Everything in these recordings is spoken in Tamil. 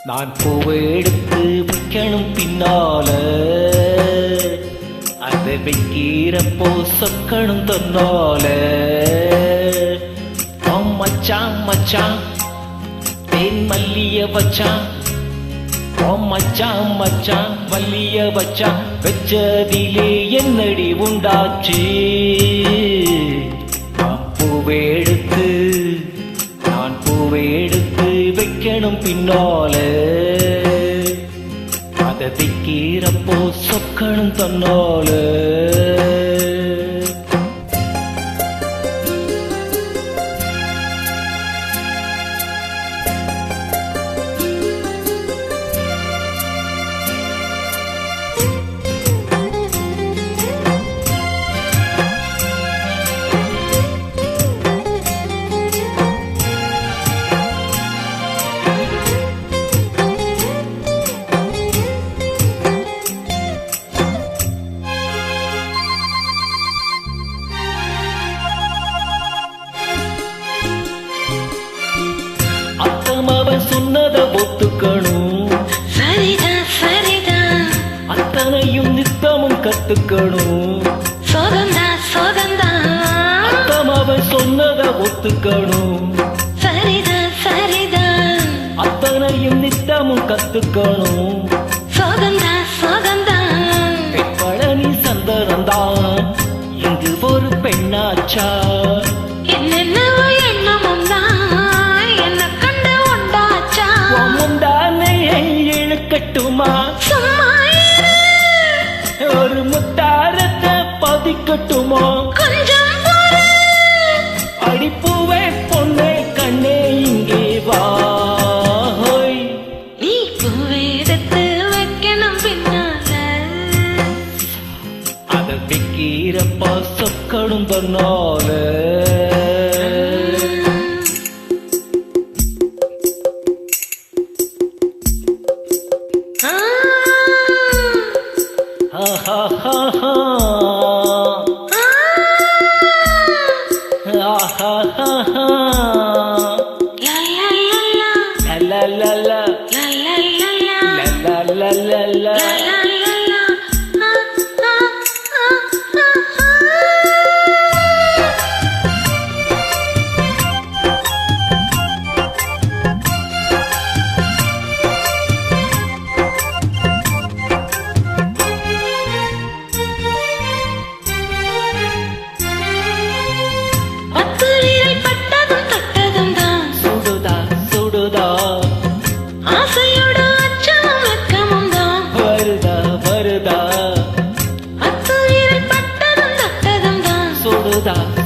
நான் பூவை எடுத்து வைக்கணும் பின்னால, அதை வைக்கிறப்போ சொக்கணும் தன்னால. மச்சான் மச்சான் தேன் மல்லிய வச்சான், மச்சான் மச்சான் மல்லிய வச்சான், வச்சதிலே என்னடி உண்டாச்சு. நான் பூவை எடுத்து வைக்கணும் பின்னால, அதை வைக்கிறப்போ சொக்கணும் தன்னால. அவன் சொன்னதை ஒத்துக்கணும், சரிதான் சரிதான். அத்தனையும் நித்தமும் கத்துக்கணும், சோகந்தான் சோகந்தான். அவன் சொன்னதை ஒத்துக்கணும், சரிதான் சரிதான். அத்தனையும் நித்தமும் கத்துக்கணும், சோகந்தான் சோகந்தான். பழனி சந்தனந்தான் இங்கு ஒரு பெண்ணாச்சா. என்னென்னவோ எண்ணமும் தான் என்ன கண்டு உண்டாச்சா. முந்தானை இழுக்கட்டுமா, சும்மா ஒரு முத்தாரத்தை பதிக்கட்டுமா, கொஞ்சம் அடிப்பூவே பொண்ணே கண்ணே இங்கே வா. நீ பூவை எடுத்து வைக்கணும் பின்னால, அதை வைக்கிறப்பா சொக்கடும் தன்னால.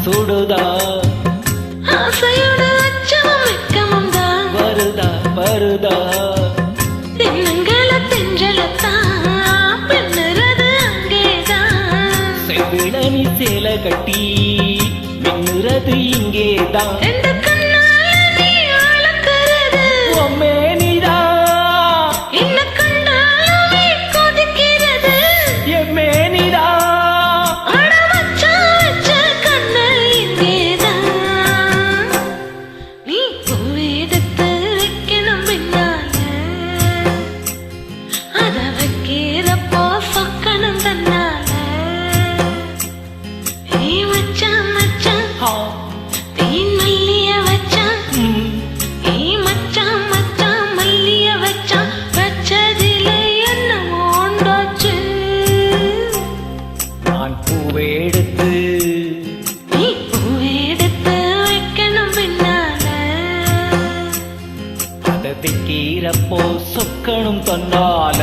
சுடுதா ஆசையோட அச்சமும் வெக்கமும் தான் வருதா வருதா. தென்னங்கள தெஞ்சலத்தான் பெண்ணுறது அங்கேதான். செவிழனி சேலை கட்டி மின்னுறது இங்கேதான். ரெண்டு கண்ணால நீ அளக்கிறது மேனிதா, என்ன கண்டாலுமே கொதிக்கிறது என் மேனிதா. வைக்கிறப்போ சொக்கணும் தன்னால.